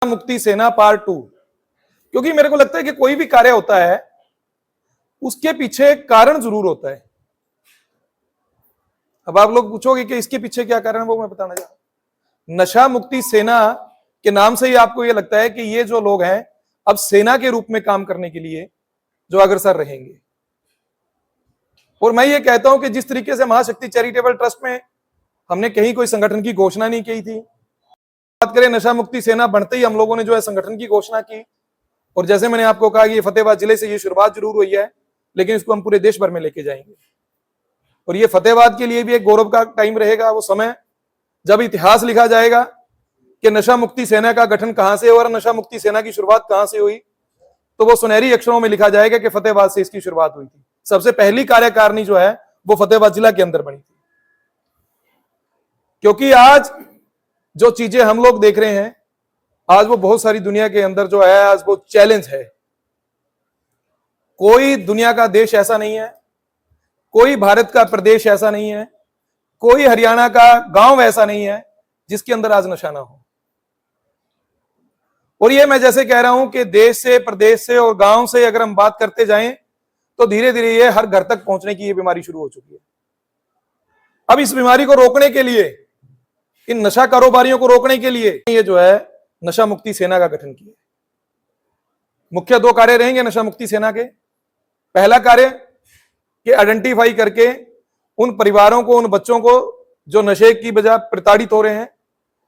मुक्ति सेना पार्ट 2, क्योंकि मेरे को लगता है कि कोई भी कार्य होता है उसके पीछे कारण जरूर होता है। अब आप लोग पूछोगे कि इसके पीछे क्या कारण है, वो मैं बताना चाहता हूं। नशा मुक्ति सेना के नाम से ही आपको यह लगता है कि ये जो लोग हैं अब सेना के रूप में काम करने के लिए जो अग्रसर रहेंगे। और मैं ये कहता हूं कि जिस तरीके से महाशक्ति चैरिटेबल ट्रस्ट में हमने कहीं कोई संगठन की घोषणा नहीं की थी, बात करें नशा मुक्ति सेना बनते ही हम लोगों ने जो है संगठन की घोषणा की। और जैसे मैंने आपको कहा कि ये फतेहाबाद जिले से ये शुरुआत जरूर हुई है, लेकिन इसको हम पूरे देश भर में लेके जाएंगे। और ये फतेहाबाद के लिए भी एक गौरव का टाइम रहेगा, वो समय जब इतिहास लिखा जाएगा कि नशा मुक्ति सेना का गठन कहां से और नशा मुक्ति सेना की शुरुआत कहां से हुई, तो वो सुनहरी अक्षरों में लिखा जाएगा कि फतेहाबाद से इसकी शुरुआत हुई थी। सबसे पहली कार्यकारिणी जो है वो फतेहाबाद जिला के अंदर बनी थी। क्योंकि आज जो चीजें हम लोग देख रहे हैं, आज वो बहुत सारी दुनिया के अंदर जो है आज वो चैलेंज है। कोई दुनिया का देश ऐसा नहीं है, कोई भारत का प्रदेश ऐसा नहीं है, कोई हरियाणा का गांव ऐसा नहीं है जिसके अंदर आज नशा ना हो। और ये मैं जैसे कह रहा हूं कि देश से, प्रदेश से और गांव से अगर हम बात करते जाएं तो धीरे धीरे ये हर घर तक पहुंचने की ये बीमारी शुरू हो चुकी है। अब इस बीमारी को रोकने के लिए, इन नशा कारोबारियों को रोकने के लिए ये जो है नशा मुक्ति सेना का गठन किया। मुख्य 2 कार्य रहेंगे नशा मुक्ति सेना के। पहला कार्य कि आइडेंटिफाई करके उन परिवारों को, उन बच्चों को जो नशे की वजह प्रताड़ित हो रहे हैं,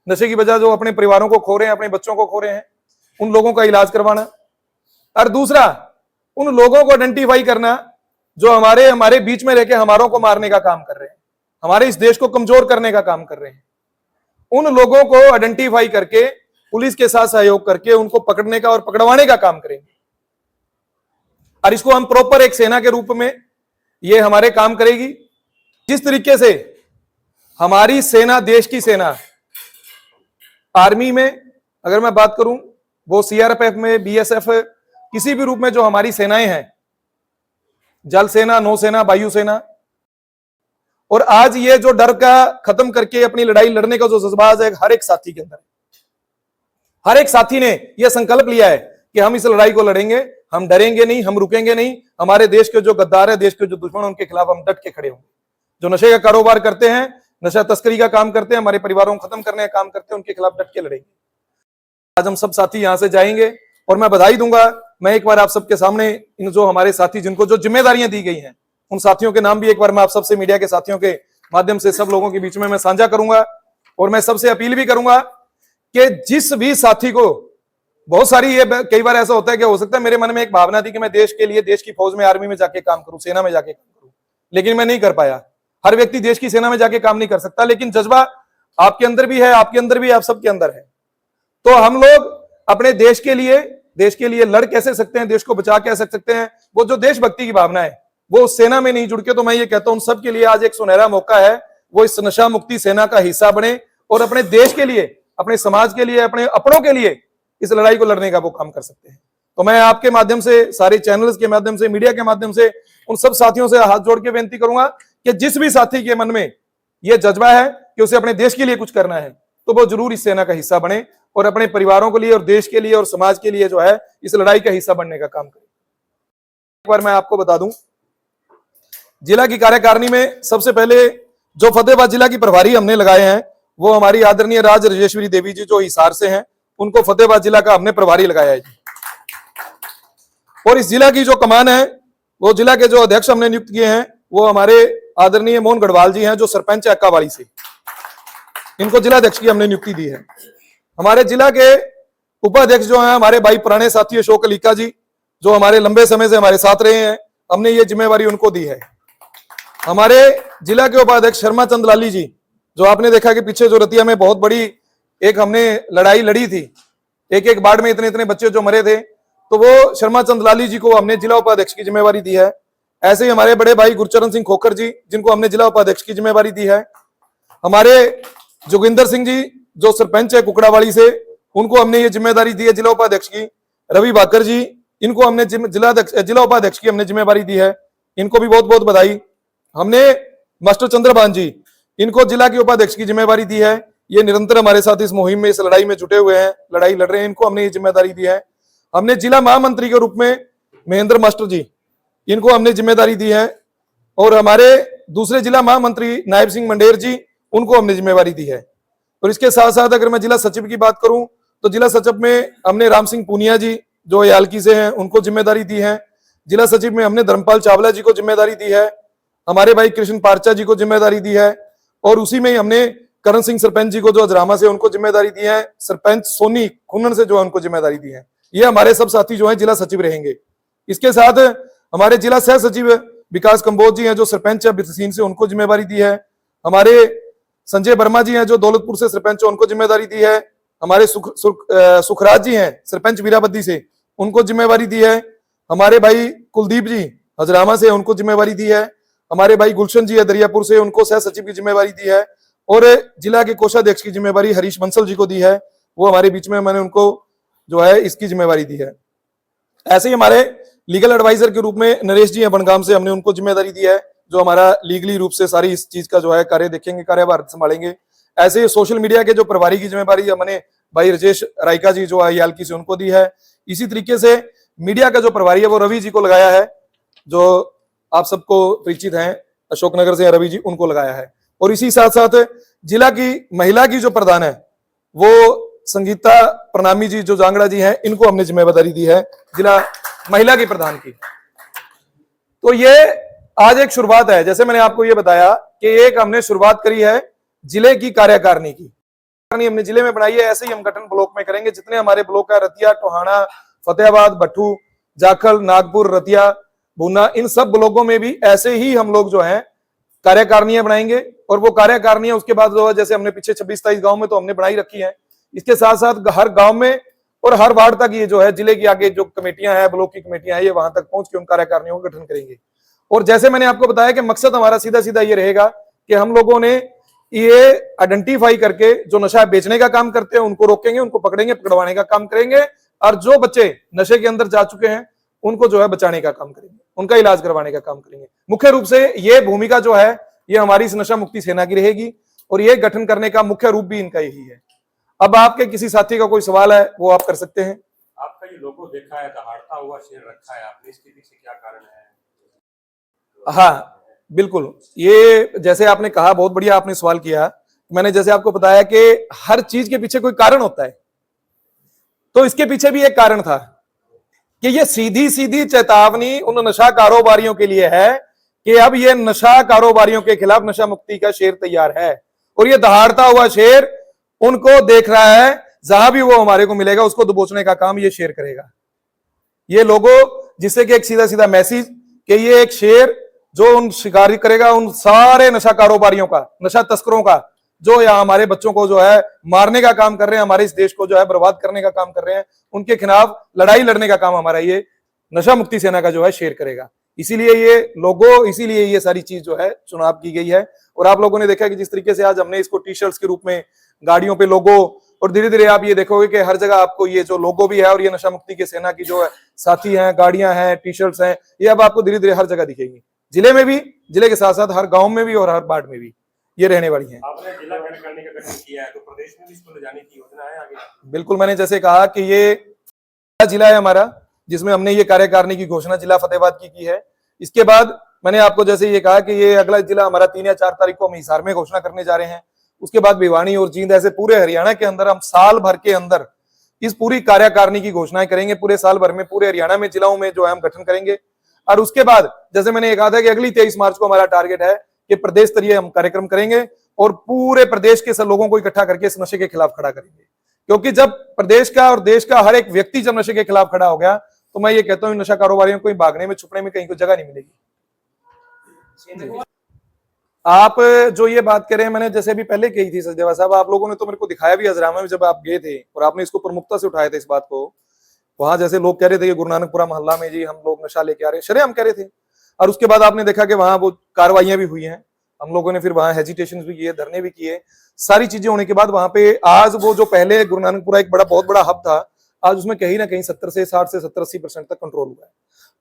नशे की वजह जो अपने परिवारों को खो रहे हैं, अपने बच्चों को खो रहे हैं, उन लोगों का इलाज करवाना। और दूसरा, उन लोगों को आइडेंटिफाई करना जो हमारे बीच में रहकर हमारों को मारने का काम कर रहे हैं, हमारे इस देश को कमजोर करने का काम कर रहे हैं। उन लोगों को आइडेंटिफाई करके पुलिस के साथ सहयोग करके उनको पकड़ने का और पकड़वाने का काम करेंगे। और इसको हम प्रॉपर एक सेना के रूप में ये हमारे काम करेगी। जिस तरीके से हमारी सेना, देश की सेना, आर्मी में अगर मैं बात करूं, वो सीआरपीएफ में, बीएसएफ, किसी भी रूप में जो हमारी सेनाएं हैं, जल सेना, नौसेना, वायुसेना, और आज ये जो डर का खत्म करके अपनी लड़ाई लड़ने का जो जज्बा है हर एक साथी के अंदर, हर एक साथी ने यह संकल्प लिया है कि हम इस लड़ाई को लड़ेंगे, हम डरेंगे नहीं, हम रुकेंगे नहीं। हमारे देश के जो गद्दार है, देश के जो दुश्मन, उनके खिलाफ हम डट के खड़े होंगे। जो नशे का कारोबार करते हैं, नशा तस्करी का काम करते हैं, हमारे परिवारों को खत्म करने का काम करते हैं, उनके खिलाफ डट के लड़ेंगे। आज हम सब साथी यहां से जाएंगे और मैं बधाई दूंगा। मैं एक बार आप सबके सामने इन जो हमारे साथी जिनको जो जिम्मेदारियां दी गई हैं, उन साथियों के नाम भी एक बार मैं आप सबसे, मीडिया के साथियों के माध्यम से सब लोगों के बीच में मैं साझा करूंगा। और मैं सबसे अपील भी करूंगा कि जिस भी साथी को, बहुत सारी ये कई बार ऐसा होता है कि हो सकता है मेरे मन में एक भावना थी कि मैं देश के लिए, देश की फौज में, आर्मी में जाके काम करूं, सेना में जाके काम करूं, लेकिन मैं नहीं कर पाया। हर व्यक्ति देश की सेना में जाके काम नहीं कर सकता, लेकिन जज्बा आपके अंदर भी है, आपके अंदर भी, आप सबके अंदर है। तो हम लोग अपने देश के लिए लड़ कैसे सकते हैं, देश को बचा कैसे सकते हैं, वो जो देशभक्ति की भावना है वो सेना में नहीं जुड़ के, तो मैं ये कहता हूं सबके लिए आज एक सुनहरा मौका है, वो इस नशा मुक्ति सेना का हिस्सा बने और अपने देश के लिए, अपने समाज के लिए, अपने अपनों के लिए इस लड़ाई को लड़ने का वो काम कर सकते हैं। तो मैं आपके माध्यम से, सारे चैनल्स के माध्यम से, मीडिया के माध्यम से उन सब साथियों से हाथ जोड़ के विनती करूंगा कि जिस भी साथी के मन में यह जज्बा है कि उसे अपने देश के लिए कुछ करना है, तो वो जरूर इस सेना का हिस्सा बने और अपने परिवारों के लिए और देश के लिए और समाज के लिए जो है इस लड़ाई का हिस्सा बनने का काम करें। एक बार मैं आपको बता दूं, जिला की कार्यकारिणी में सबसे पहले जो फतेहाबाद जिला की प्रभारी हमने लगाए हैं, वो हमारी आदरणीय राज राजेश्वरी देवी जी जो हिसार से हैं, उनको फतेहाबाद जिला का हमने प्रभारी लगाया है। और इस जिला की जो कमान है, वो जिला के जो अध्यक्ष हमने नियुक्त किए हैं, वो हमारे आदरणीय मोहन गढ़वाल जी हैं जो सरपंच है अक्कावाड़ी से, इनको जिला अध्यक्ष की हमने नियुक्ति दी है। हमारे जिला के उपाध्यक्ष जो हैं हमारे भाई पुराने साथी अशोक अलीका जी, जो हमारे लंबे समय से हमारे साथ रहे हैं, हमने ये जिम्मेवारी उनको दी है। हमारे जिला के उपाध्यक्ष शर्मा चंद लाली जी, जो आपने देखा कि पीछे जो रतिया में बहुत बड़ी एक हमने लड़ाई लड़ी थी, एक वार्ड में इतने बच्चे जो मरे थे, तो वो शर्मा चंद लाली जी को हमने जिला उपाध्यक्ष की जिम्मेवारी दी है। ऐसे ही हमारे बड़े भाई गुरचरण सिंह खोखर जी, जिनको हमने जिला उपाध्यक्ष की जिम्मेवारी दी है। हमारे जोगिंदर सिंह जी जो सरपंच है कुकड़ावाड़ी से, उनको हमने ये जिम्मेदारी दी है जिला उपाध्यक्ष की। रवि भाकर जी, इनको हमने जिला उपाध्यक्ष की हमने जिम्मेवारी दी है, इनको भी बहुत बहुत बधाई। हमने मास्टर चंद्रभान जी, इनको जिला के उपाध्यक्ष की जिम्मेवारी दी है। ये निरंतर हमारे साथ इस मुहिम में, इस लड़ाई में जुटे हुए हैं, लड़ाई लड़ रहे हैं। इनको हमने ये जिम्मेदारी दी है। हमने जिला महामंत्री के रूप में महेंद्र मास्टर जी, इनको हमने जिम्मेदारी दी है, और हमारे दूसरे जिला महामंत्री नायब सिंह मंडेर जी, उनको हमने जिम्मेवारी दी है। और इसके साथ साथ अगर मैं जिला सचिव की बात करूं तो जिला सचिव में हमने राम सिंह पूनिया जी जो यालकी से हैं, उनको जिम्मेदारी दी है। जिला सचिव में हमने धर्मपाल चावला जी को जिम्मेदारी दी है, हमारे भाई कृष्ण पारचा जी को जिम्मेदारी दी है, और उसी में हमने करण सिंह सरपंच जी को जो अजरामा से, उनको जिम्मेदारी दी है। सरपंच सोनी खुन्नन से जो है उनको जिम्मेदारी दी है। ये हमारे सब साथी जो है जिला सचिव रहेंगे। इसके साथ हमारे जिला सह सचिव विकास कंबोज जी हैं जो सरपंच है बितसीन से, उनको जिम्मेदारी दी है। हमारे संजय वर्मा जी हैं जो दौलतपुर से सरपंच है, उनको जिम्मेदारी दी है। हमारे सुखराज जी हैं सरपंच वीराबद्दी से, उनको जिम्मेवारी दी है। हमारे भाई कुलदीप जी हजरामा से, उनको जिम्मेवारी दी है। हमारे भाई गुलशन जी है दरियापुर से, उनको सह सचिव की जिम्मेवारी दी है। और जिला के कोषाध्यक्ष की जिम्मेवारी हरीश बंसल जी को दी है, वो हमारे बीच में, मैंने उनको जो है इसकी जिम्मेवारी दी है। ऐसे ही हमारे लीगल एडवाइजर के रूप में नरेश जी हैं बनगाम से, हमने उनको जिम्मेदारी दी है, जो हमारा लीगली रूप से सारी इस चीज का जो है कार्य देखेंगे, कार्यभार संभालेंगे। ऐसे ही सोशल मीडिया के जो प्रभारी की जिम्मेवारी हमने भाई राजेश रायका जी जो है यालकी से, उनको दी है। इसी तरीके से मीडिया का जो प्रभारी है वो रवि जी को लगाया है, जो आप सबको परिचित हैं, अशोकनगर से रवि जी, उनको लगाया है। और इसी साथ साथ जिला की महिला की जो प्रधान है वो संगीता प्रणामी जी जो जांगड़ा जी हैं, इनको हमने जिम्मेदारी दी है जिला महिला की प्रधान की। तो ये आज एक शुरुआत है, जैसे मैंने आपको ये बताया कि एक हमने शुरुआत करी है जिले की कार्यकारिणी की, हमने जिले में बनाई है। ऐसे ही हम गठन ब्लॉक में करेंगे, जितने हमारे ब्लॉक है, रतिया, टोहाना, फतेहाबाद, भट्टू, जाखल, नागपुर, रतिया, भूना, इन सब ब्लॉकों में भी ऐसे ही हम लोग जो है कार्यकारिणियां बनाएंगे। और वो कार्यकारिणियां उसके बाद जो है, जैसे हमने पीछे 26-27 गांव में तो हमने बनाई रखी है, इसके साथ साथ हर गांव में और हर वार्ड तक ये जो है जिले की आगे जो कमेटियां हैं, ब्लॉक की कमेटियां हैं, ये वहां तक पहुंच के उन कार्यकारिणियों का गठन करेंगे। और जैसे मैंने आपको बताया कि मकसद हमारा सीधा सीधा ये रहेगा कि हम लोगों ने ये आइडेंटिफाई करके जो नशा बेचने का काम करते हैं उनको रोकेंगे, उनको पकड़ेंगे, पकड़वाने का काम करेंगे, और जो बच्चे नशे के अंदर जा चुके हैं उनको जो है बचाने का काम करेंगे, उनका इलाज करवाने का काम करेंगे। मुख्य रूप से ये भूमिका जो है ये हमारी इस नशा मुक्ति सेना की रहेगी, और ये गठन करने का मुख्य रूप भी इनका यही है। अब आपके किसी साथी का कोई सवाल है वो आप कर सकते हैं। आपका ये लोगो देखा है, दहाड़ता हुआ शेर रखा है आपने, इसके पीछे क्या कारण है? हाँ बिल्कुल, ये जैसे आपने कहा, बहुत बढ़िया आपने सवाल किया। मैंने जैसे आपको बताया कि हर चीज के पीछे कोई कारण होता है, तो इसके पीछे भी एक कारण था कि ये सीधी सीधी चेतावनी उन नशा कारोबारियों के लिए है कि अब ये नशा कारोबारियों के खिलाफ नशा मुक्ति का शेर तैयार है, और ये दहाड़ता हुआ शेर उनको देख रहा है, जहां भी वो हमारे को मिलेगा उसको दबोचने का काम ये शेर करेगा। ये लोगो जिससे कि एक सीधा सीधा मैसेज कि ये एक शेर जो उन शिकारी करेगा, उन सारे नशा कारोबारियों का, नशा तस्करों का, जो यहाँ हमारे बच्चों को जो है मारने का काम कर रहे हैं, हमारे इस देश को जो है बर्बाद करने का काम कर रहे हैं, उनके खिलाफ लड़ाई लड़ने का काम हमारा ये नशा मुक्ति सेना का जो है शेर करेगा। इसीलिए ये लोगो, इसीलिए ये सारी चीज जो है चुनाव की गई है। और आप लोगों ने देखा कि जिस तरीके से आज हमने इसको टी शर्ट्स के रूप में, गाड़ियों पे लोगो, और धीरे धीरे आप ये देखोगे कि हर जगह आपको ये जो लोगो भी है और ये नशा मुक्ति के सेना की जो है साथी हैं, गाड़ियां हैं, टी शर्ट्स हैं, ये अब आपको धीरे धीरे हर जगह दिखेंगी, जिले में भी, जिले के साथ साथ हर गांव में भी और हर वार्ड में भी ये रहने वाली है। आपने जिला कार्यकारिणी का गठन किया है, तो प्रदेश में भी इसको ले जाने की योजना है आगे? बिल्कुल, मैंने जैसे कहा कि ये जिला है हमारा जिसमें हमने ये कार्यकारिणी की घोषणा जिला फतेहाबाद की है। इसके बाद मैंने आपको जैसे ये कहा कि ये अगला जिला हमारा 3 या 4 तारीख को हम हिसार में घोषणा करने जा रहे हैं। उसके बाद भिवानी और जींद, ऐसे पूरे हरियाणा के अंदर हम साल भर के अंदर इस पूरी कार्यकारिणी की घोषणाएं करेंगे। पूरे साल भर में पूरे हरियाणा में जिलाओं में जो है हम गठन करेंगे। और उसके बाद जैसे मैंने ये कहा था कि अगली 23 मार्च को हमारा टारगेट है कि प्रदेश स्तरीय हम कार्यक्रम करेंगे और पूरे प्रदेश के सब लोगों को इकट्ठा करके इस नशे के खिलाफ खड़ा करेंगे। क्योंकि जब प्रदेश का और देश का हर एक व्यक्ति जब नशे के खिलाफ खड़ा हो गया तो मैं ये कहता हूँ नशा कारोबारियों को भागने में, छुपने में कहीं को जगह नहीं मिलेगी। आप जो ये बात करें, मैंने जैसे भी पहले कही थी सचदेवा साहब, आप लोगों ने तो मेरे को दिखाया भी हजरामा में जब आप गए थे और आपने इसको प्रमुखता से उठाया था इस बात को। वहां जैसे लोग कह रहे थे कि गुरु नानकपुरा मोहल्ला में जी हम लोग नशा लेके आ रहे हैं, शरेआम कह रहे थे। और उसके बाद आपने देखा कि वहां वो कार्रवाइयां भी हुई हैं, हम लोगों ने फिर वहां हेजिटेशन भी किए, धरने भी किए, सारी चीजें होने के बाद वहां पे आज वो जो पहले गुरु नानकपुरा एक बहुत बड़ा हब था, आज उसमें कहीं ना कहीं 70 से 60 से 70-80% तक कंट्रोल हुआ है।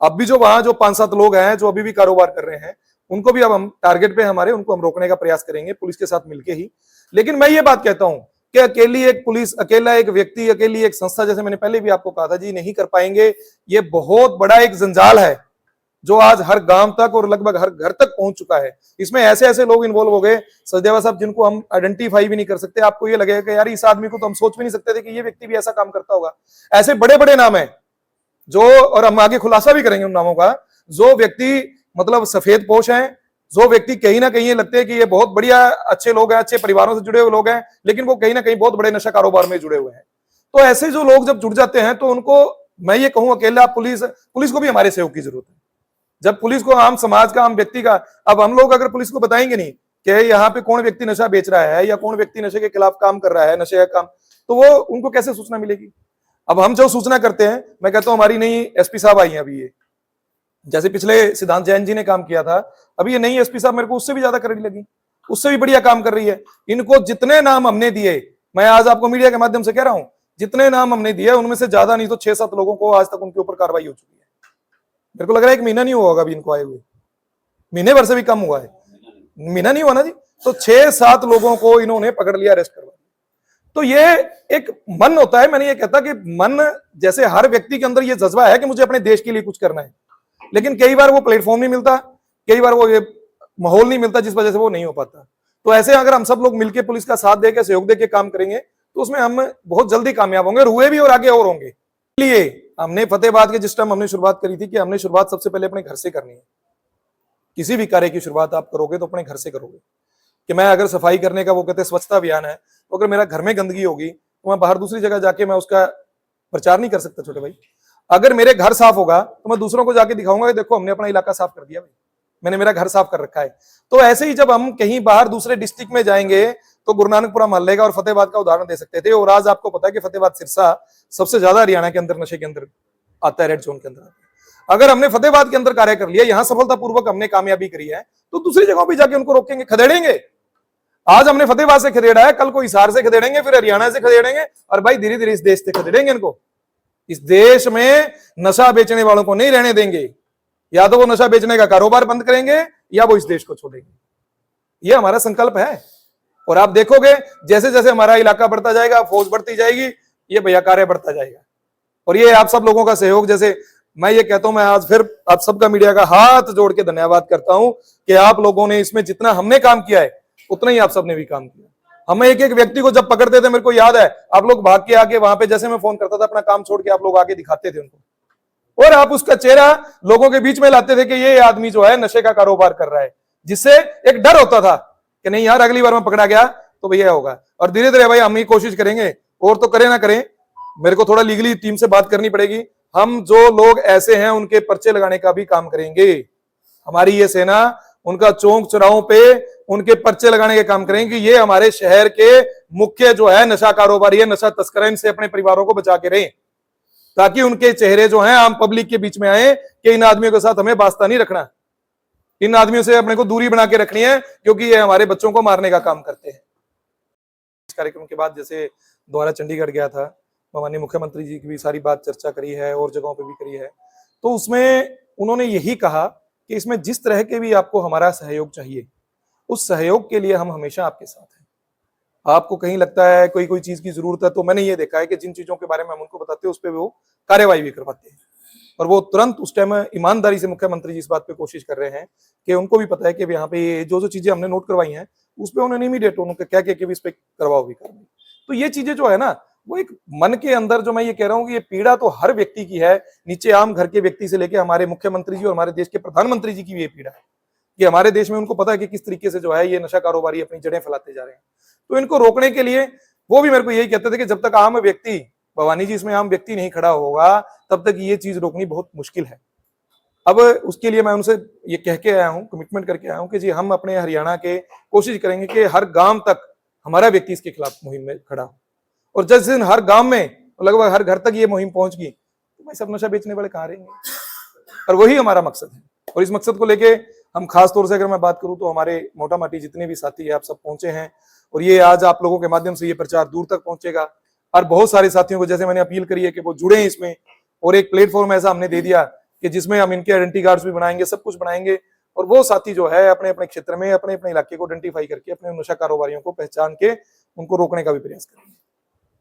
अब भी जो वहां जो 5-7 लोग हैं जो अभी भी कारोबार कर रहे हैं, उनको भी अब हम टारगेट पे हमारे, उनको हम रोकने का प्रयास करेंगे पुलिस के साथ मिलके ही। लेकिन मैं ये बात कहता हूं कि अकेली एक पुलिस, अकेला एक व्यक्ति, अकेली एक संस्था, जैसे मैंने पहले भी आपको कहा था जी, नहीं कर पाएंगे। ये बहुत बड़ा एक जंजाल है जो आज हर गांव तक और लगभग हर घर तक पहुंच चुका है। इसमें ऐसे ऐसे लोग इन्वॉल्व हो गए सचदेवा साहब, जिनको हम आइडेंटिफाई भी नहीं कर सकते। आपको ये लगेगा कि यार इस आदमी को तो हम सोच भी नहीं सकते थे कि ये व्यक्ति भी ऐसा काम करता होगा। ऐसे बड़े बड़े नाम है जो, और हम आगे खुलासा भी करेंगे उन नामों का, जो व्यक्ति मतलब सफेद पोश हैं, जो व्यक्ति कहीं ना कहीं लगते हैं कि ये बहुत बढ़िया अच्छे लोग हैं, अच्छे परिवारों से जुड़े हुए लोग हैं, लेकिन वो कहीं ना कहीं बहुत बड़े नशा कारोबार में जुड़े हुए हैं। तो ऐसे जो लोग जब जुड़ जाते हैं तो उनको मैं ये कहूं, अकेला पुलिस को भी हमारे सहयोग की जरूरत है। जब पुलिस को, आम समाज का, आम व्यक्ति का, अब हम लोग अगर पुलिस को बताएंगे नहीं कि यहाँ पे कौन व्यक्ति नशा बेच रहा है या कौन व्यक्ति नशे के खिलाफ काम कर रहा है, नशे का काम, तो वो उनको कैसे सूचना मिलेगी। अब हम जो सूचना करते हैं, मैं कहता हूं हमारी नई एसपी साहब आई हैं अभी, ये जैसे पिछले सिद्धांत जैन जी ने काम किया था, अभी ये नई एसपी साहब मेरे को उससे भी ज्यादा करनी लगी, उससे भी बढ़िया काम कर रही है। इनको जितने नाम हमने दिए, मैं आज आपको मीडिया के माध्यम से कह रहा हूं, जितने नाम हमने दिए उनमें से ज्यादा नहीं तो 6-7 लोगों को आज तक उनके ऊपर कार्रवाई हो चुकी है। मेरे को लग रहा है 1 महीना नहीं हुआ होगा अभी इनको आए हुए, महीने भर से भी कम हुआ है, महीना नहीं हुआ ना जी। तो 6-7 लोगों को इन्होंने पकड़ लिया, अरेस्ट करवा। तो ये एक मन होता है, मैंने ये कहता कि मन, जैसे हर व्यक्ति के अंदर ये जज्बा है कि मुझे अपने देश के लिए कुछ करना है, लेकिन कई बार वो प्लेटफॉर्म नहीं मिलता, कई बार वो ये माहौल नहीं मिलता, जिस वजह से वो नहीं हो पाता। तो ऐसे अगर हम सब लोग मिलकर पुलिस का साथ देके, सहयोग देके काम करेंगे तो उसमें हम बहुत जल्दी कामयाब होंगे, हुए भी और आगे और होंगे। इसलिए हमने फतेहाबाद के जिस टाइम हमने शुरुआत करी थी कि हमने शुरुआत सबसे पहले अपने घर से करनी है। किसी भी कार्य की शुरुआत आप करोगे तो अपने घर से करोगे। कि मैं अगर सफाई करने का, वो कहते हैं स्वच्छता अभियान है, तो अगर मेरा घर में गंदगी होगी तो मैं बाहर दूसरी जगह जाके मैं उसका प्रचार नहीं कर सकता छोटे भाई। अगर मेरे घर साफ होगा तो मैं दूसरों को जाके दिखाऊंगा कि देखो हमने अपना इलाका साफ कर दिया भाई, मैंने मेरा घर साफ कर रखा है। तो ऐसे ही जब हम कहीं बाहर दूसरे डिस्ट्रिक्ट में जाएंगे तो गुरु नानकपुरा मोहल्ले का और फतेहाबाद का उदाहरण दे सकते थे। और आज आपको पता है कि फतेहाबाद सिरसा सबसे ज्यादा हरियाणा के अंदर नशे के अंदर आता है, रेड जोन के अंदर। अगर हमने फतेहाबाद के अंदर कार्य कर लिया, यहां सफलतापूर्वक हमने कामयाबी करी है, तो दूसरी जगहों पर जाके उनको रोकेंगे, खदेड़ेंगे। आज हमने फतेहाबाद से खदेड़ा है, कल को हिसार से खदेड़ेंगे, फिर हरियाणा से खदेड़ेंगे, और भाई धीरे धीरे इस देश से खदेड़ेंगे इनको। इस देश में नशा बेचने वालों को नहीं रहने देंगे। या तो वो नशा बेचने का कारोबार बंद करेंगे या वो इस देश को छोड़ेंगे। ये हमारा संकल्प है। और आप देखोगे जैसे जैसे हमारा इलाका बढ़ता जाएगा, फौज बढ़ती जाएगी, ये भैया कार्य बढ़ता जाएगा। और ये आप सब लोगों का सहयोग, जैसे मैं ये कहता हूं, मैं आज फिर आप सबका मीडिया का हाथ जोड़ के धन्यवाद करता हूं कि आप लोगों ने इसमें जितना हमने काम किया है उतना ही आप सबने भी काम किया। हमें एक एक व्यक्ति को जब पकड़ते थे, मेरे को याद है आप लोग भाग के आके वहां पे, जैसे मैं फोन करता था अपना काम छोड़ के, आप लोग आके दिखाते थे उनको, और आप उसका चेहरा लोगों के बीच में लाते थे कि ये आदमी जो है नशे का कारोबार कर रहा है, जिससे एक डर होता था कि नहीं यार अगली बार मैं पकड़ा गया तो भैया होगा। और धीरे धीरे भाई हम ही कोशिश करेंगे, और तो करें ना करें, मेरे को थोड़ा लीगली टीम से बात करनी पड़ेगी। हम जो लोग ऐसे हैं उनके पर्चे लगाने का भी काम करेंगे। हमारी ये सेना उनका चौक चौराहों पे उनके पर्चे लगाने के काम करेंगे। ये हमारे शहर के मुख्य जो है नशा कारोबारी है, नशा तस्कर, इनसे अपने परिवारों को बचा के रहें, ताकि उनके चेहरे जो हैं आम पब्लिक के बीच में आए कि इन आदमियों के साथ हमें वास्ता नहीं रखना, इन आदमियों से अपने को दूरी बना के रखनी है, क्योंकि ये हमारे बच्चों को मारने का काम करते हैं। इस कार्यक्रम के बाद जैसे दोबारा चंडीगढ़ गया था, माननीय मुख्यमंत्री जी की भी सारी बात चर्चा करी है और जगहों पे भी करी है, तो उसमें उन्होंने यही कहा कि इसमें जिस तरह के भी आपको हमारा सहयोग चाहिए, उस सहयोग के लिए हम हमेशा आपके साथ हैं। आपको कहीं लगता है कोई चीज की जरूरत है, तो मैंने ये देखा है कि जिन चीजों के बारे में हम उनको बताते हैं उस पर वो कार्यवाही भी करवाते हैं, और वो तुरंत उस टाइम ईमानदारी से मुख्यमंत्री जी इस बात पे कोशिश कर रहे हैं कि उनको भी पता है कि यहाँ पे जो चीजें हमने नोट करवाई हैं उस पर उन्होंने इमीडिएट उनको क्या क्या इस पे करवाओ भी करवाई। तो ये चीजें जो है ना, वो एक मन के अंदर, जो मैं ये कह रहा हूँ कि ये पीड़ा तो हर व्यक्ति की है, नीचे आम घर के व्यक्ति से लेके हमारे मुख्यमंत्री जी और हमारे देश के प्रधानमंत्री जी की भी ये पीड़ा है कि हमारे देश में उनको पता है कि किस तरीके से जो है ये नशा कारोबारी अपनी जड़ें फैलाते जा रहे हैं। तो इनको रोकने के लिए वो भी मेरे को यही कहते थे कि जब तक आम व्यक्ति, भवानी जी, इसमें आम व्यक्ति नहीं खड़ा होगा तब तक ये चीज रोकनी बहुत मुश्किल है। अब उसके लिए मैं उनसे ये कह के आया हूँ, कमिटमेंट करके आया हूँ कि जी हम अपने हरियाणा के कोशिश करेंगे कि हर गांव तक हमारा व्यक्ति इसके खिलाफ मुहिम में खड़ा हो, और जिस दिन हर गांव में लगभग हर घर तक ये मुहिम पहुंच गई तो भाई सब नशा बेचने वाले कहाँ रहेंगे। और वही हमारा मकसद है, और इस मकसद को लेके हम खास तौर से अगर मैं बात करूं तो हमारे मोटा माटी जितने भी साथी है आप सब पहुंचे हैं, और ये आज आप लोगों के माध्यम से ये प्रचार दूर तक पहुंचेगा। और बहुत सारे साथियों को जैसे मैंने अपील करी है कि वो जुड़े इसमें, और एक प्लेटफॉर्म ऐसा हमने दे दिया कि जिसमें हम इनके आइडेंटिटी कार्ड्स भी बनाएंगे, सब कुछ बनाएंगे, और वो साथी जो है अपने अपने क्षेत्र में अपने अपने इलाके को आइडेंटिफाई करके अपने नशा कारोबारियों को पहचान के उनको रोकने का भी प्रयास करेंगे।